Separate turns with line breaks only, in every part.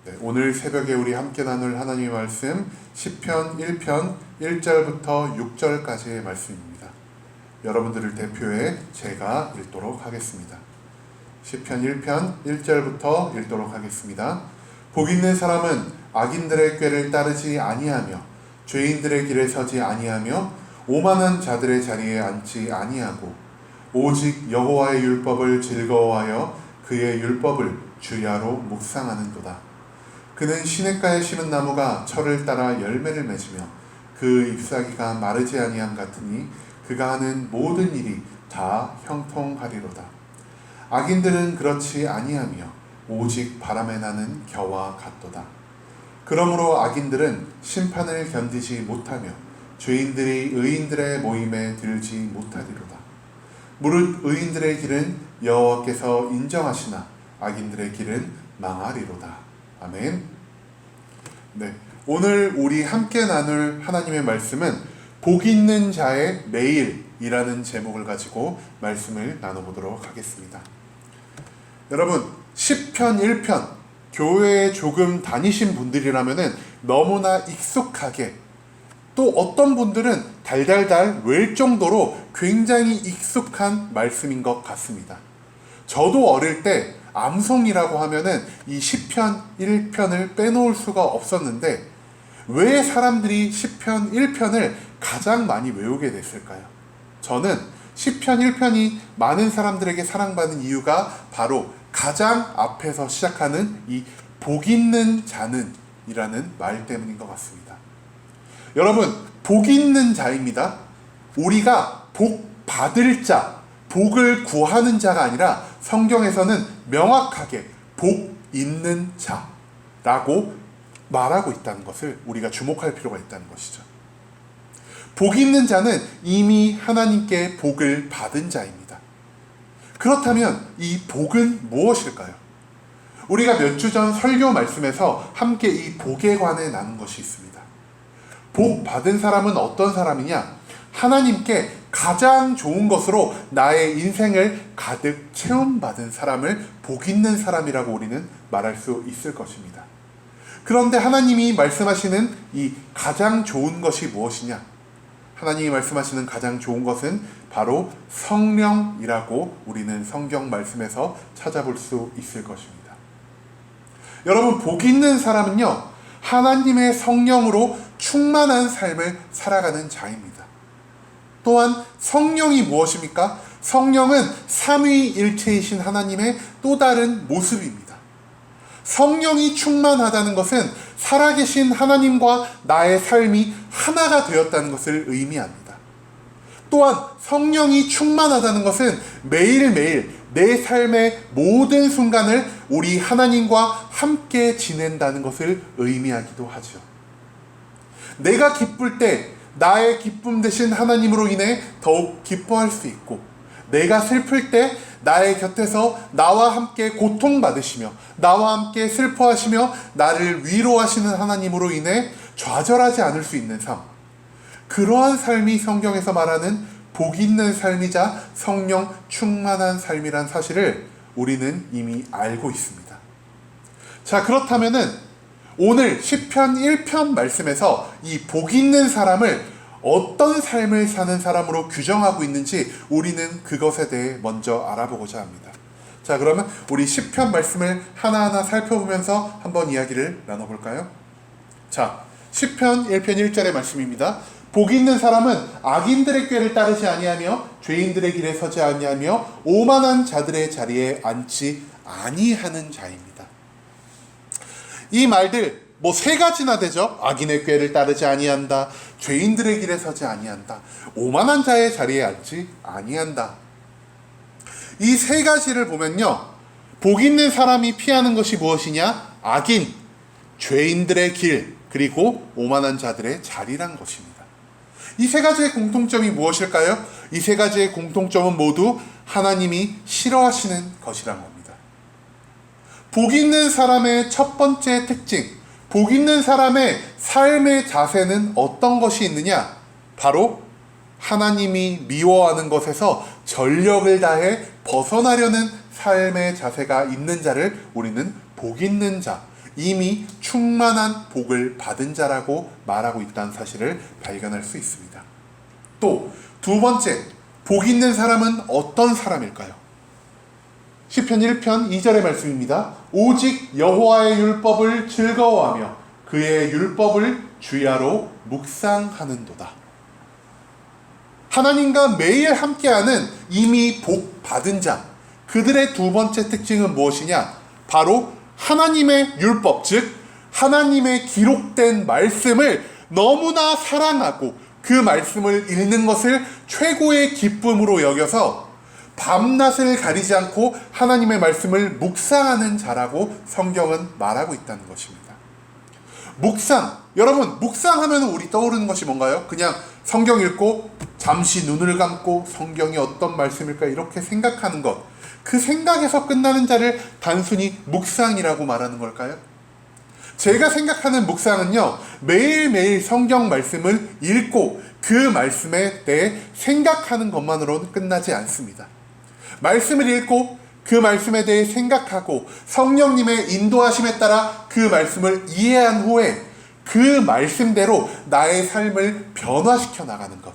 네, 오늘 새벽에 우리 함께 나눌 하나님의 말씀 시편 1편 1절부터 6절까지의 말씀입니다. 여러분들을 대표해 제가 읽도록 하겠습니다. 시편 1편 1절부터 읽도록 하겠습니다. 복 있는 사람은 악인들의 꾀를 따르지 아니하며 죄인들의 길에 서지 아니하며 오만한 자들의 자리에 앉지 아니하고 오직 여호와의 율법을 즐거워하여 그의 율법을 주야로 묵상하는도다. 그는 시냇가에 심은 나무가 철을 따라 열매를 맺으며 그 잎사귀가 마르지 아니함 같으니 그가 하는 모든 일이 다 형통하리로다. 악인들은 그렇지 아니하며 오직 바람에 나는 겨와 같도다. 그러므로 악인들은 심판을 견디지 못하며 죄인들이 의인들의 모임에 들지 못하리로다. 무릇 의인들의 길은 여호와께서 인정하시나 악인들의 길은 망하리로다. 아멘. 네, 오늘 우리 함께 나눌 하나님의 말씀은 복 있는 자의 매일이라는 제목을 가지고 말씀을 나눠보도록 하겠습니다. 여러분, 시편 1편 교회에 조금 다니신 분들이라면 너무나 익숙하게, 또 어떤 분들은 달달달 외울 정도로 굉장히 익숙한 말씀인 것 같습니다. 저도 어릴 때 암송이라고 하면은 이 시편 1편을 빼놓을 수가 없었는데 왜 사람들이 시편 1편을 가장 많이 외우게 됐을까요? 저는 시편 1편이 많은 사람들에게 사랑받는 이유가 바로 가장 앞에서 시작하는 이 복 있는 자는 이라는 말 때문인 것 같습니다. 여러분, 복 있는 자입니다. 우리가 복 받을 자, 복을 구하는 자가 아니라 성경에서는 명확하게 복 있는 자라고 말하고 있다는 것을 우리가 주목할 필요가 있다는 것이죠. 복 있는 자는 이미 하나님께 복을 받은 자입니다. 그렇다면 이 복은 무엇일까요? 우리가 몇 주 전 설교 말씀에서 함께 이 복에 관해 나눈 것이 있습니다. 복 받은 사람은 어떤 사람이냐? 하나님께 가장 좋은 것으로 나의 인생을 가득 체험받은 사람을 복 있는 사람이라고 우리는 말할 수 있을 것입니다. 그런데 하나님이 말씀하시는 이 가장 좋은 것이 무엇이냐? 하나님이 말씀하시는 가장 좋은 것은 바로 성령이라고 우리는 성경 말씀에서 찾아볼 수 있을 것입니다. 여러분, 복 있는 사람은요, 하나님의 성령으로 충만한 삶을 살아가는 자입니다. 또한 성령이 무엇입니까? 성령은 삼위일체이신 하나님의 또 다른 모습입니다. 성령이 충만하다는 것은 살아계신 하나님과 나의 삶이 하나가 되었다는 것을 의미합니다. 또한 성령이 충만하다는 것은 매일매일 내 삶의 모든 순간을 우리 하나님과 함께 지낸다는 것을 의미하기도 하죠. 내가 기쁠 때 나의 기쁨 되신 하나님으로 인해 더욱 기뻐할 수 있고, 내가 슬플 때 나의 곁에서 나와 함께 고통받으시며 나와 함께 슬퍼하시며 나를 위로하시는 하나님으로 인해 좌절하지 않을 수 있는 삶, 그러한 삶이 성경에서 말하는 복 있는 삶이자 성령 충만한 삶이란 사실을 우리는 이미 알고 있습니다. 자, 그렇다면은 오늘 시편 1편 말씀에서 이 복 있는 사람을 어떤 삶을 사는 사람으로 규정하고 있는지 우리는 그것에 대해 먼저 알아보고자 합니다. 자, 그러면 우리 시편 말씀을 하나하나 살펴보면서 한번 이야기를 나눠볼까요? 자, 시편 1편 1절의 말씀입니다. 복 있는 사람은 악인들의 꾀를 따르지 아니하며 죄인들의 길에 서지 아니하며 오만한 자들의 자리에 앉지 아니하는 자입니다. 이 말들 세 가지나 되죠. 악인의 꾀를 따르지 아니한다, 죄인들의 길에 서지 아니한다, 오만한 자의 자리에 앉지 아니한다. 이 세 가지를 보면요, 복 있는 사람이 피하는 것이 무엇이냐? 악인, 죄인들의 길, 그리고 오만한 자들의 자리란 것입니다. 이 세 가지의 공통점이 무엇일까요? 이 세 가지의 공통점은 모두 하나님이 싫어하시는 것이란 겁니다. 복 있는 사람의 첫 번째 특징, 복 있는 사람의 삶의 자세는 어떤 것이 있느냐? 바로 하나님이 미워하는 것에서 전력을 다해 벗어나려는 삶의 자세가 있는 자를 우리는 복 있는 자, 이미 충만한 복을 받은 자라고 말하고 있다는 사실을 발견할 수 있습니다. 또 두 번째, 복 있는 사람은 어떤 사람일까요? 시편 1편 2절의 말씀입니다. 오직 여호와의 율법을 즐거워하며 그의 율법을 주야로 묵상하는도다. 하나님과 매일 함께하는 이미 복 받은 자, 그들의 두 번째 특징은 무엇이냐? 바로 하나님의 율법, 즉 하나님의 기록된 말씀을 너무나 사랑하고 그 말씀을 읽는 것을 최고의 기쁨으로 여겨서 밤낮을 가리지 않고 하나님의 말씀을 묵상하는 자라고 성경은 말하고 있다는 것입니다. 묵상, 여러분 묵상하면 우리 떠오르는 것이 뭔가요? 그냥 성경 읽고 잠시 눈을 감고 성경이 어떤 말씀일까 이렇게 생각하는 것, 그 생각에서 끝나는 자를 단순히 묵상이라고 말하는 걸까요? 제가 생각하는 묵상은요, 매일매일 성경 말씀을 읽고 그 말씀에 대해 생각하는 것만으로는 끝나지 않습니다. 말씀을 읽고 그 말씀에 대해 생각하고 성령님의 인도하심에 따라 그 말씀을 이해한 후에 그 말씀대로 나의 삶을 변화시켜 나가는 것,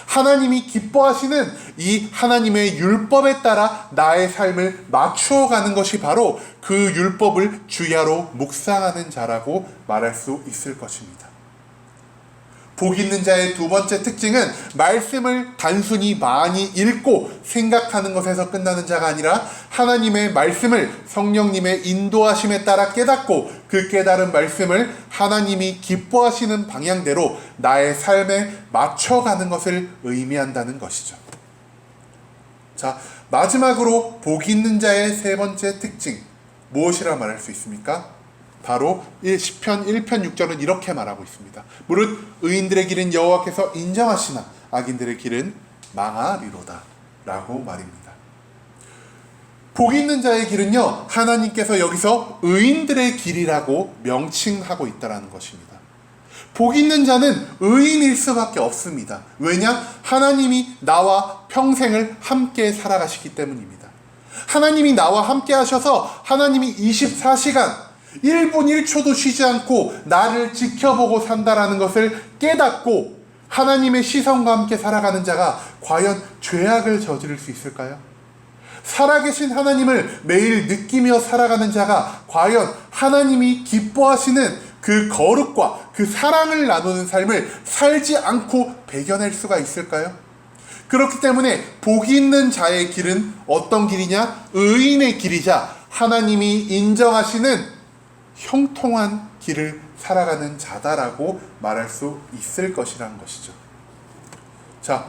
하나님이 기뻐하시는 이 하나님의 율법에 따라 나의 삶을 맞추어가는 것이 바로 그 율법을 주야로 묵상하는 자라고 말할 수 있을 것입니다. 복 있는 자의 두 번째 특징은 말씀을 단순히 많이 읽고 생각하는 것에서 끝나는 자가 아니라 하나님의 말씀을 성령님의 인도하심에 따라 깨닫고 그 깨달은 말씀을 하나님이 기뻐하시는 방향대로 나의 삶에 맞춰가는 것을 의미한다는 것이죠. 자, 마지막으로 복 있는 자의 세 번째 특징, 무엇이라 말할 수 있습니까? 바로 시편 1편 6절은 이렇게 말하고 있습니다. 무릇 의인들의 길은 여호와께서 인정하시나 악인들의 길은 망하리로다 라고 말입니다. 복 있는 자의 길은요, 하나님께서 여기서 의인들의 길이라고 명칭하고 있다는 것입니다. 복 있는 자는 의인일 수밖에 없습니다. 왜냐? 하나님이 나와 평생을 함께 살아가시기 때문입니다. 하나님이 나와 함께 하셔서 하나님이 24시간 1분 1초도 쉬지 않고 나를 지켜보고 산다라는 것을 깨닫고 하나님의 시선과 함께 살아가는 자가 과연 죄악을 저지를 수 있을까요? 살아계신 하나님을 매일 느끼며 살아가는 자가 과연 하나님이 기뻐하시는 그 거룩과 그 사랑을 나누는 삶을 살지 않고 배겨낼 수가 있을까요? 그렇기 때문에 복이 있는 자의 길은 어떤 길이냐? 의인의 길이자 하나님이 인정하시는 형통한 길을 살아가는 자다라고 말할 수 있을 것이라는 것이죠. 자,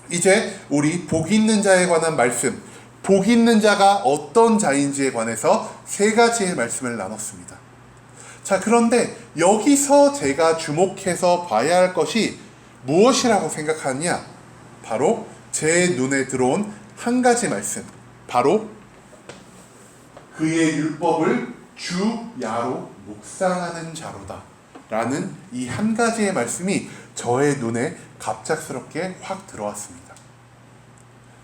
이제 우리 복 있는 자에 관한 말씀, 복 있는 자가 어떤 자인지에 관해서 세 가지의 말씀을 나눴습니다. 자, 그런데 여기서 제가 주목해서 봐야 할 것이 무엇이라고 생각하느냐? 바로 제 눈에 들어온 한 가지 말씀, 바로 그의 율법을 주야로 묵상하는 자로다 라는 이 한 가지의 말씀이 저의 눈에 갑작스럽게 확 들어왔습니다.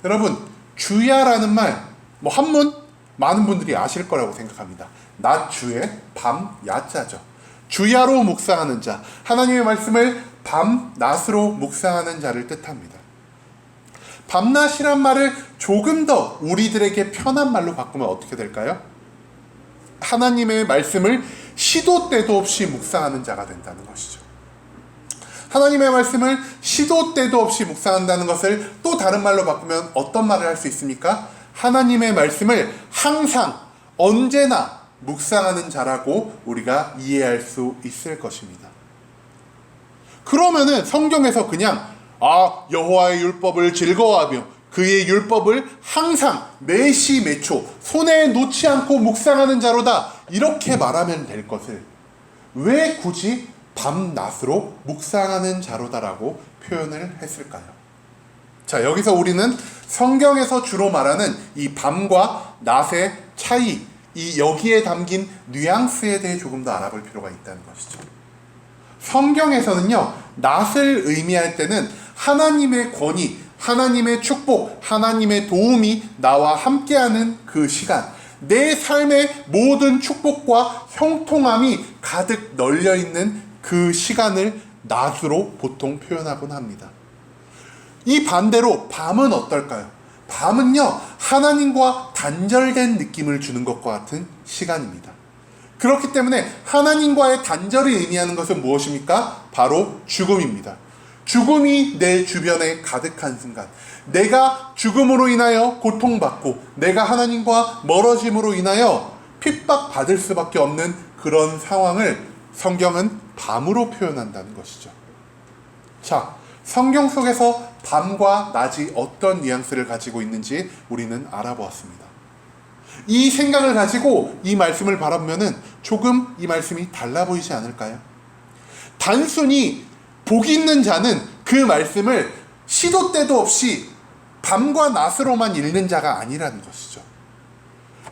여러분, 주야라는 말, 한문 많은 분들이 아실 거라고 생각합니다. 낮 주에 밤 야자죠. 주야로 묵상하는 자, 하나님의 말씀을 밤 낮으로 묵상하는 자를 뜻합니다. 밤낮이란 말을 조금 더 우리들에게 편한 말로 바꾸면 어떻게 될까요? 하나님의 말씀을 시도 때도 없이 묵상하는 자가 된다는 것이죠. 하나님의 말씀을 시도 때도 없이 묵상한다는 것을 또 다른 말로 바꾸면 어떤 말을 할 수 있습니까? 하나님의 말씀을 항상 언제나 묵상하는 자라고 우리가 이해할 수 있을 것입니다. 그러면은 성경에서 그냥 여호와의 율법을 즐거워하며 그의 율법을 항상 매시 매초 손에 놓지 않고 묵상하는 자로다 이렇게 말하면 될 것을 왜 굳이 밤낮으로 묵상하는 자로다라고 표현을 했을까요? 자, 여기서 우리는 성경에서 주로 말하는 이 밤과 낮의 차이, 이 여기에 담긴 뉘앙스에 대해 조금 더 알아볼 필요가 있다는 것이죠. 성경에서는요, 낮을 의미할 때는 하나님의 권위, 하나님의 축복, 하나님의 도움이 나와 함께하는 그 시간, 내 삶의 모든 축복과 형통함이 가득 널려있는 그 시간을 낮으로 보통 표현하곤 합니다. 이 반대로 밤은 어떨까요? 밤은요, 하나님과 단절된 느낌을 주는 것과 같은 시간입니다. 그렇기 때문에 하나님과의 단절이 의미하는 것은 무엇입니까? 바로 죽음입니다. 죽음이 내 주변에 가득한 순간, 내가 죽음으로 인하여 고통받고 내가 하나님과 멀어짐으로 인하여 핍박받을 수밖에 없는 그런 상황을 성경은 밤으로 표현한다는 것이죠. 자, 성경 속에서 밤과 낮이 어떤 뉘앙스를 가지고 있는지 우리는 알아보았습니다. 이 생각을 가지고 이 말씀을 바라보면 조금 이 말씀이 달라 보이지 않을까요? 단순히 복 있는 자는 그 말씀을 시도 때도 없이 밤과 낮으로만 읽는 자가 아니라는 것이죠.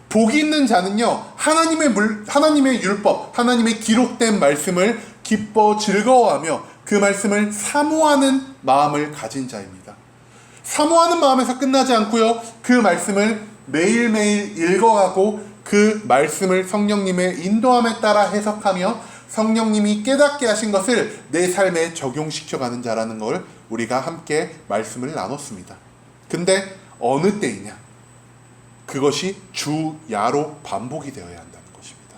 복 있는 자는요, 하나님의 율법, 하나님의 기록된 말씀을 기뻐 즐거워하며 그 말씀을 사모하는 마음을 가진 자입니다. 사모하는 마음에서 끝나지 않고요, 그 말씀을 매일매일 읽어가고 그 말씀을 성령님의 인도함에 따라 해석하며 성령님이 깨닫게 하신 것을 내 삶에 적용시켜가는 자라는 걸 우리가 함께 말씀을 나눴습니다. 근데 어느 때이냐? 그것이 주야로 반복이 되어야 한다는 것입니다.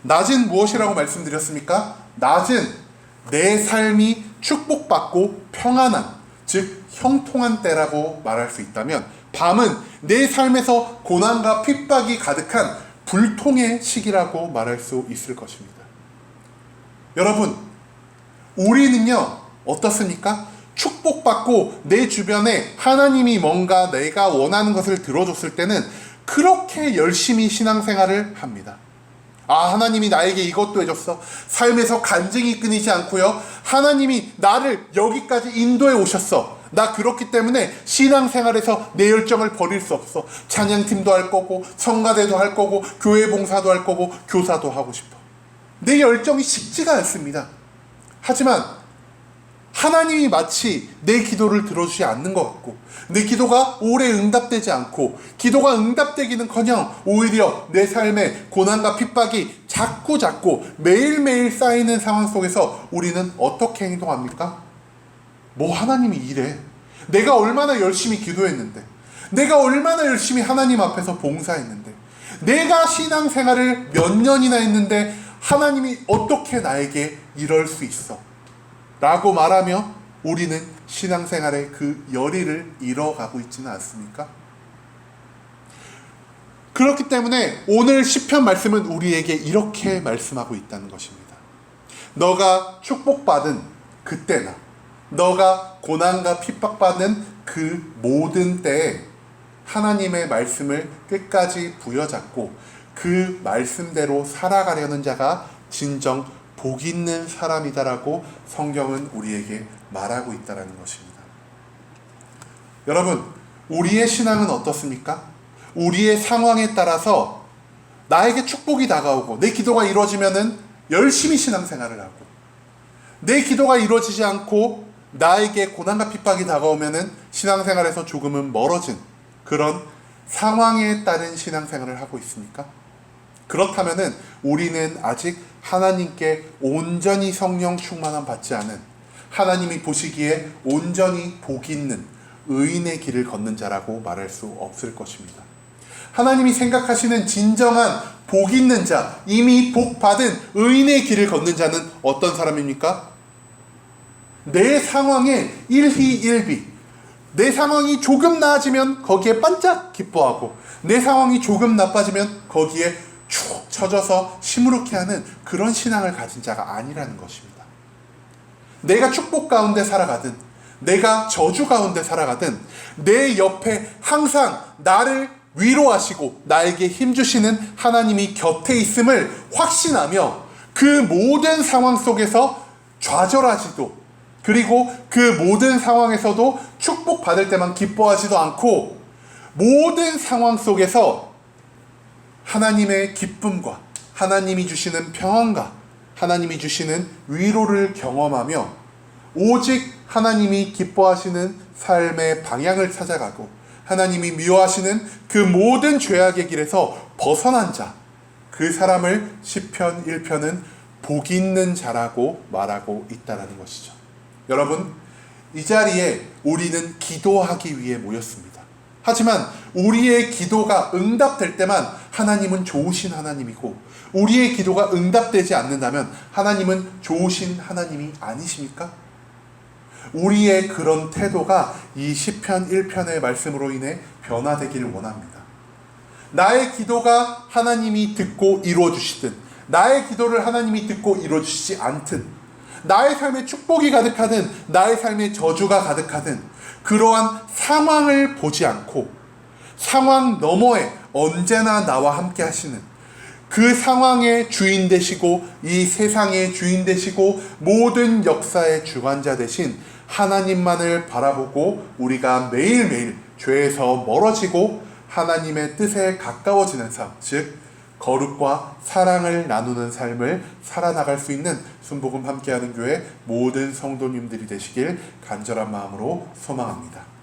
낮은 무엇이라고 말씀드렸습니까? 낮은 내 삶이 축복받고 평안한, 즉 형통한 때라고 말할 수 있다면, 밤은 내 삶에서 고난과 핍박이 가득한 불통의 시기라고 말할 수 있을 것입니다. 여러분, 우리는요, 어떻습니까? 축복받고 내 주변에 하나님이 뭔가 내가 원하는 것을 들어줬을 때는 그렇게 열심히 신앙생활을 합니다. 아, 하나님이 나에게 이것도 해줬어. 삶에서 간증이 끊이지 않고요, 하나님이 나를 여기까지 인도해 오셨어. 나 그렇기 때문에 신앙생활에서 내 열정을 버릴 수 없어. 찬양팀도 할 거고, 성가대도 할 거고, 교회 봉사도 할 거고, 교사도 하고 싶어. 내 열정이 식지가 않습니다. 하지만 하나님이 마치 내 기도를 들어주지 않는 것 같고, 내 기도가 오래 응답되지 않고, 기도가 응답되기는커녕 오히려 내 삶에 고난과 핍박이 자꾸 매일매일 쌓이는 상황 속에서 우리는 어떻게 행동합니까? 뭐 하나님이 이래. 내가 얼마나 열심히 기도했는데, 내가 얼마나 열심히 하나님 앞에서 봉사했는데, 내가 신앙생활을 몇 년이나 했는데 하나님이 어떻게 나에게 이럴 수 있어? 라고 말하며 우리는 신앙생활의 그 열의를 잃어가고 있지는 않습니까? 그렇기 때문에 오늘 시편 말씀은 우리에게 이렇게 말씀하고 있다는 것입니다. 너가 축복받은 그때나, 너가 고난과 핍박받는 그 모든 때에 하나님의 말씀을 끝까지 부여잡고 그 말씀대로 살아가려는 자가 진정 복 있는 사람이다라고 성경은 우리에게 말하고 있다는 것입니다. 여러분, 우리의 신앙은 어떻습니까? 우리의 상황에 따라서 나에게 축복이 다가오고 내 기도가 이루어지면은 열심히 신앙생활을 하고, 내 기도가 이루어지지 않고 나에게 고난과 핍박이 다가오면은 신앙생활에서 조금은 멀어진 그런 상황에 따른 신앙생활을 하고 있습니까? 그렇다면은 우리는 아직 하나님께 온전히 성령 충만함 받지 않은, 하나님이 보시기에 온전히 복 있는 의인의 길을 걷는 자라고 말할 수 없을 것입니다. 하나님이 생각하시는 진정한 복 있는 자, 이미 복 받은 의인의 길을 걷는 자는 어떤 사람입니까? 내 상황에 일희일비, 내 상황이 조금 나아지면 거기에 반짝 기뻐하고, 내 상황이 조금 나빠지면 거기에 축 처져서 시무룩해하는 그런 신앙을 가진 자가 아니라는 것입니다. 내가 축복 가운데 살아가든 내가 저주 가운데 살아가든 내 옆에 항상 나를 위로하시고 나에게 힘주시는 하나님이 곁에 있음을 확신하며 그 모든 상황 속에서 좌절하지도, 그리고 그 모든 상황에서도 축복받을 때만 기뻐하지도 않고, 모든 상황 속에서 하나님의 기쁨과 하나님이 주시는 평안과 하나님이 주시는 위로를 경험하며 오직 하나님이 기뻐하시는 삶의 방향을 찾아가고 하나님이 미워하시는 그 모든 죄악의 길에서 벗어난 자, 그 사람을 시편 1편은 복 있는 자라고 말하고 있다는 것이죠. 여러분, 이 자리에 우리는 기도하기 위해 모였습니다. 하지만 우리의 기도가 응답될 때만 하나님은 좋으신 하나님이고, 우리의 기도가 응답되지 않는다면 하나님은 좋으신 하나님이 아니십니까? 우리의 그런 태도가 이 시편 1편의 말씀으로 인해 변화되기를 원합니다. 나의 기도가 하나님이 듣고 이루어주시든, 나의 기도를 하나님이 듣고 이루어주시지 않든, 나의 삶에 축복이 가득하든 나의 삶에 저주가 가득하든, 그러한 상황을 보지 않고 상황 너머에 언제나 나와 함께 하시는, 그 상황의 주인 되시고 이 세상의 주인 되시고 모든 역사의 주관자 되신 하나님만을 바라보고 우리가 매일매일 죄에서 멀어지고 하나님의 뜻에 가까워지는 삶, 즉 거룩과 사랑을 나누는 삶을 살아나갈 수 있는 순복음 함께하는 교회 모든 성도님들이 되시길 간절한 마음으로 소망합니다.